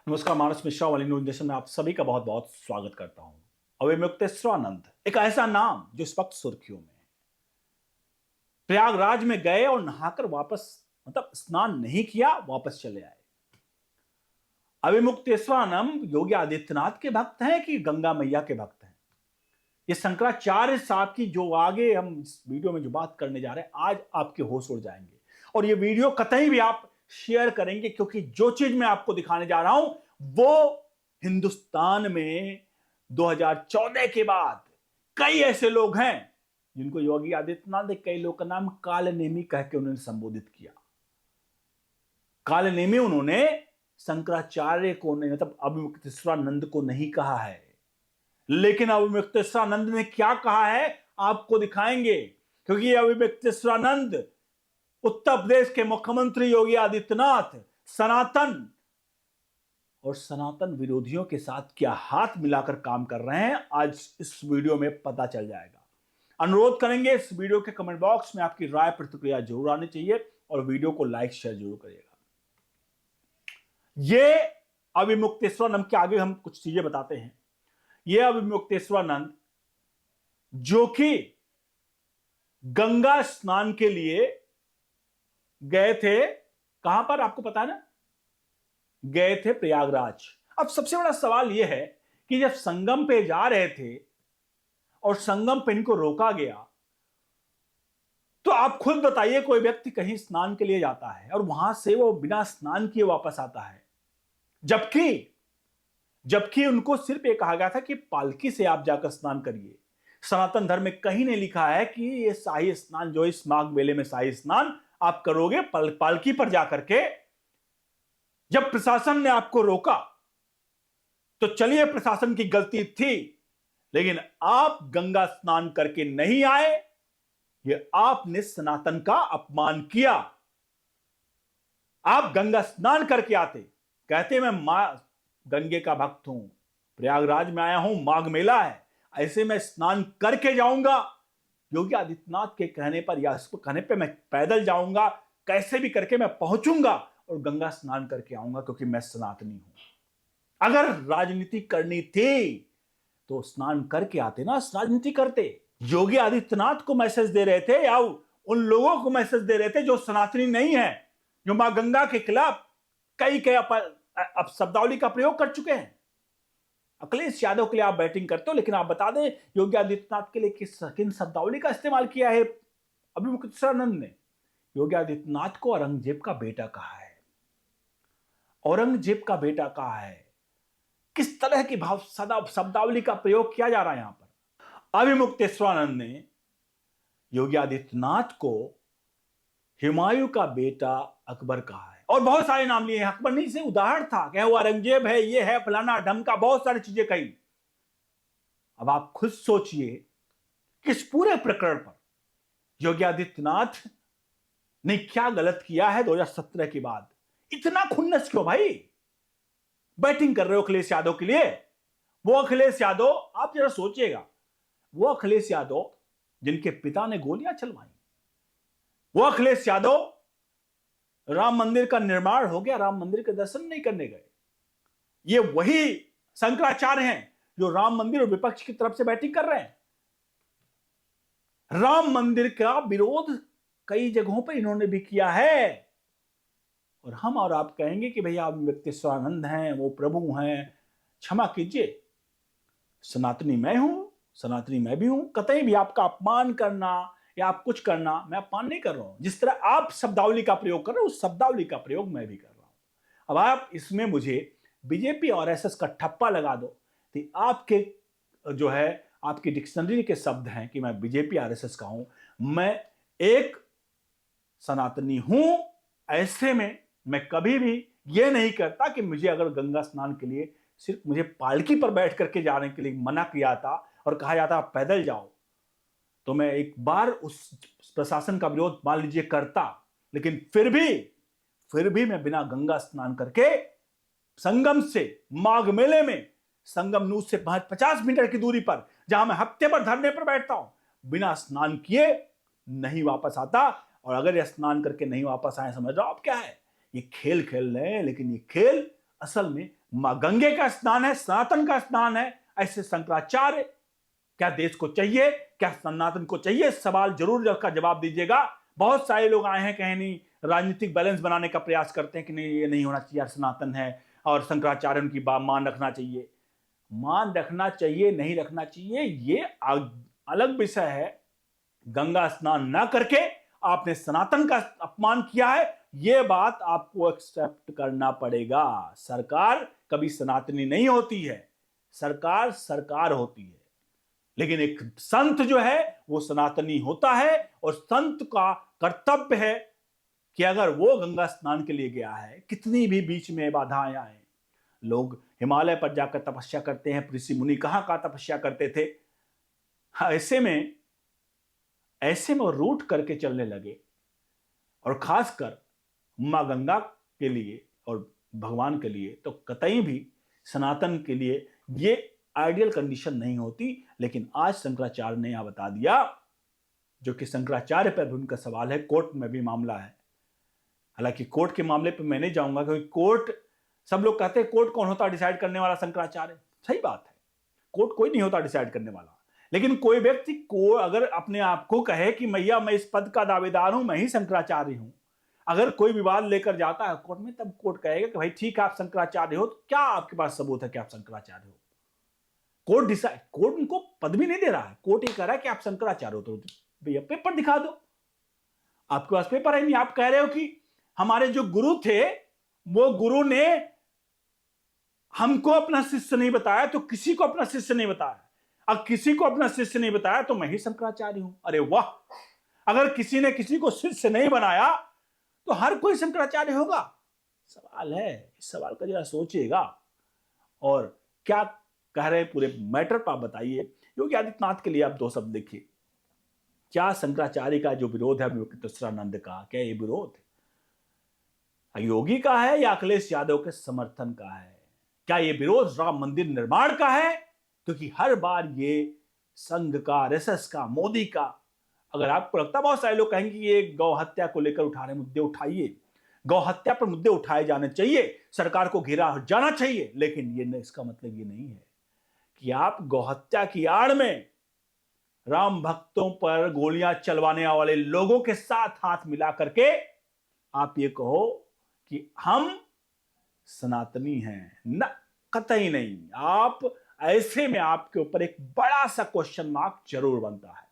नमस्कार, मानस मिश्रा वाली news nation में आप सभी का बहुत बहुत स्वागत करता हूं। अविमुक्तेश्वरानंद एक ऐसा नाम जो इस वक्त सुर्खियों में है। प्रयागराज में गए और नहाकर वापस मतलब स्नान नहीं किया, वापस चले आए। अविमुक्तेश्वरानंद योगी आदित्यनाथ के भक्त हैं कि गंगा मैया के भक्त हैं? ये शंकराचार्य साहब की जो आगे हम इस वीडियो में जो बात करने जा रहे हैं, आज आपके होश उड़ जाएंगे। और ये वीडियो कतई भी आप शेयर करेंगे, क्योंकि जो चीज मैं आपको दिखाने जा रहा हूं वो हिंदुस्तान में 2014 के बाद कई ऐसे लोग हैं जिनको योगी आदित्यनाथ ने कई लोग का नाम कालनेमी कह के उन्होंने संबोधित किया। कालनेमी उन्होंने शंकराचार्य को नहीं, मतलब अविमुक्तेश्वरानंद को नहीं कहा है, लेकिन अविमुक्तेश्वरानंद ने क्या कहा है आपको दिखाएंगे। क्योंकि अविमुक्तेश्वरानंद उत्तर प्रदेश के मुख्यमंत्री योगी आदित्यनाथ सनातन और सनातन विरोधियों के साथ क्या हाथ मिलाकर काम कर रहे हैं, आज इस वीडियो में पता चल जाएगा। अनुरोध करेंगे इस वीडियो के कमेंट बॉक्स में आपकी राय प्रतिक्रिया जरूर आनी चाहिए और वीडियो को लाइक शेयर जरूर करिएगा। ये अविमुक्तेश्वरानंद के आगे हम कुछ चीजें बताते हैं। ये अविमुक्तेश्वरानंद जो कि गंगा स्नान के लिए गए थे, कहां पर आपको पता है ना, गए थे प्रयागराज। अब सबसे बड़ा सवाल यह है कि जब संगम पे जा रहे थे और संगम पे इनको रोका गया, तो आप खुद बताइए, कोई व्यक्ति कहीं स्नान के लिए जाता है और वहां से वो बिना स्नान किए वापस आता है, जबकि उनको सिर्फ ये कहा गया था कि पालकी से आप जाकर स्नान करिए। सनातन धर्म में कहीं नहीं लिखा है कि ये शाही स्नान जो इस माघ मेले में शाही स्नान आप करोगे पालकी पर जाकर के। जब प्रशासन ने आपको रोका तो चलिए, प्रशासन की गलती थी, लेकिन आप गंगा स्नान करके नहीं आए, ये आपने सनातन का अपमान किया। आप गंगा स्नान करके आते, कहते मैं मां गंगे का भक्त हूं, प्रयागराज में आया हूं, माघ मेला है, ऐसे मैं स्नान करके जाऊंगा। योगी आदित्यनाथ के कहने पर या इसको कहने पे मैं पैदल जाऊंगा, कैसे भी करके मैं पहुंचूंगा और गंगा स्नान करके आऊंगा, क्योंकि मैं सनातनी हूं। अगर राजनीति करनी थी तो स्नान करके आते ना, राजनीति करते। योगी आदित्यनाथ को मैसेज दे रहे थे या उन लोगों को मैसेज दे रहे थे जो सनातनी नहीं है, जो मां गंगा के खिलाफ कई अब शब्दावली का प्रयोग कर चुके हैं। अखिलेश यादव के लिए आप बैटिंग करते हो, लेकिन आप बता दें योगी आदित्यनाथ के लिए किन शब्दावली का इस्तेमाल किया है अविमुक्तेश्वरानंद ने? योगी आदित्यनाथ को औरंगजेब का बेटा कहा है, औरंगजेब का बेटा कहा है। किस तरह की भाव शब्दावली का प्रयोग किया जा रहा है यहां पर। अविमुक्तेश्वरानंद ने योगी आदित्यनाथ को हुमायूं का बेटा अकबर कहा है, और बहुत सारे नाम लिए हैं। अकबर नहीं से उदाहरण था कि वो औरंगजेब है, ये है फलाना ढमका, बहुत सारी चीजें कही। अब आप खुद सोचिए कि इस पूरे प्रकरण पर योगी आदित्यनाथ ने क्या गलत किया है 2017 के बाद। इतना खुन्नस क्यों भाई? बैटिंग कर रहे हो अखिलेश यादव के लिए। वो अखिलेश यादव, आप जरा सोचिएगा, वो अखिलेश यादव जिनके पिता ने गोलियां चलवाई, वो अखिलेश यादव राम मंदिर का निर्माण हो गया, राम मंदिर के दर्शन नहीं करने गए। ये वही शंकराचार्य हैं जो राम मंदिर और विपक्ष की तरफ से बैटिंग कर रहे हैं। राम मंदिर का विरोध कई जगहों पर इन्होंने भी किया है, और हम और आप कहेंगे कि भैया अविमुक्तेश्वरानंद हैं, वो प्रभु हैं। क्षमा कीजिए, सनातनी मैं हूं, सनातनी मैं भी हूं। कतई भी आपका अपमान करना या आप कुछ करना, मैं अपमान नहीं कर रहा हूं। जिस तरह आप शब्दावली का प्रयोग कर रहे हो, उस शब्दावली का प्रयोग मैं भी कर रहा हूं। अब आप इसमें मुझे बीजेपी और एसएस का ठप्पा लगा दो, तो आपके जो है आपकी डिक्शनरी के शब्द हैं कि मैं बीजेपी आरएसएस का हूं, मैं एक सनातनी हूं। ऐसे में मैं कभी भी यह नहीं करता कि मुझे अगर गंगा स्नान के लिए सिर्फ मुझे पालकी पर बैठ करके जाने के लिए मना किया था और कहा जाता आप पैदल जाओ, तो मैं एक बार उस प्रशासन का विरोध मान लीजिए करता, लेकिन फिर भी मैं बिना गंगा स्नान करके संगम से माघ मेले में संगम नूस से 50 मीटर की दूरी पर, जहां मैं हफ्ते पर धरने पर बैठता हूं, बिना स्नान किए नहीं वापस आता। और अगर ये स्नान करके नहीं वापस आए, समझ रहे हो आप क्या है? ये खेल खेल रहे हैं, लेकिन ये खेल असल में मां गंगे का स्नान है, सनातन का स्नान है। ऐसे शंकराचार्य क्या देश को चाहिए, क्या सनातन को चाहिए? सवाल जरूर इसका जवाब दीजिएगा। बहुत सारे लोग आए हैं कहीं नहीं, राजनीतिक बैलेंस बनाने का प्रयास करते हैं कि नहीं ये नहीं होना चाहिए, यार सनातन है और शंकराचार्य उनकी मान रखना चाहिए। मान रखना चाहिए नहीं रखना चाहिए ये अलग विषय है। गंगा स्नान ना करके आपने सनातन का अपमान किया है, यह बात आपको एक्सेप्ट करना पड़ेगा। सरकार कभी सनातनी नहीं होती है, सरकार सरकार होती है, लेकिन एक संत जो है वो सनातनी होता है। और संत का कर्तव्य है कि अगर वो गंगा स्नान के लिए गया है, कितनी भी बीच में बाधाएं आए, लोग हिमालय पर जाकर तपस्या करते हैं, ऋषि मुनि कहां कहां तपस्या करते थे। ऐसे में वो रूट करके चलने लगे। और खासकर मां गंगा के लिए और भगवान के लिए तो कतई भी सनातन के लिए ये आइडियल कंडीशन नहीं होती। लेकिन आज शंकराचार्य ने यहां बता दिया, जो कि शंकराचार्य पर भी उनका सवाल है, कोर्ट में भी मामला है। हालांकि कोर्ट के मामले पर मैं नहीं जाऊंगा, क्योंकि कोर्ट, सब लोग कहते हैं कोर्ट कौन होता डिसाइड करने वाला? शंकराचार्य। सही बात है, कोर्ट कोई नहीं होता डिसाइड करने वाला। लेकिन कोई व्यक्ति को अगर अपने आप को कहे कि मैया मैं इस पद का दावेदार हूं, मैं ही शंकराचार्य हूं, अगर कोई विवाद लेकर जाता है कोर्ट में, तब कोर्ट कहेगा कि भाई ठीक है आप शंकराचार्य हो, तो क्या आपके पास सबूत है कि आप शंकराचार्य हो? कोर्ट डिसाइड, कोर्ट उनको पद भी नहीं दे रहा है, कोर्ट ये कह रहा है कि आप शंकराचार्य हो, तो भैया पेपर दिखा दो। आपके पास पेपर है नहीं, आप कह रहे हो कि हमारे जो गुरु थे वो गुरु ने हमको अपना शिष्य नहीं बताया, तो किसी को अपना शिष्य नहीं बताया। अब किसी को अपना शिष्य नहीं बताया तो मैं ही शंकराचार्य हूं। अरे वाह, अगर किसी ने किसी को शिष्य नहीं बनाया तो हर कोई शंकराचार्य होगा? सवाल है, इस सवाल का जरा सोचिएगा और क्या कह रहे पूरे मैटर पर आप बताइए। योगी आदित्यनाथ के लिए आप दो शब्द देखिए। क्या शंकराचार्य का जो विरोध है विचित्रानंद का, क्या ये विरोध योगी का है या अखिलेश यादव के समर्थन का है? क्या ये विरोध राम मंदिर निर्माण का है? क्योंकि हर बार ये संघ का, आरएसएस का, मोदी का, अगर आपको लगता है, बहुत सारे लोग कहेंगे ये गौ हत्या को लेकर उठा रहे मुद्दे, उठाइए, गौ हत्या पर मुद्दे उठाए जाने चाहिए, सरकार को घेरा जाना चाहिए। लेकिन ये इसका मतलब ये नहीं है कि आप गौ हत्या की आड़ में राम भक्तों पर गोलियां चलवाने वाले लोगों के साथ हाथ मिला करके आप ये कहो कि हम सनातनी हैं। न, कतई नहीं। आप ऐसे में आपके ऊपर एक बड़ा सा क्वेश्चन मार्क जरूर बनता है।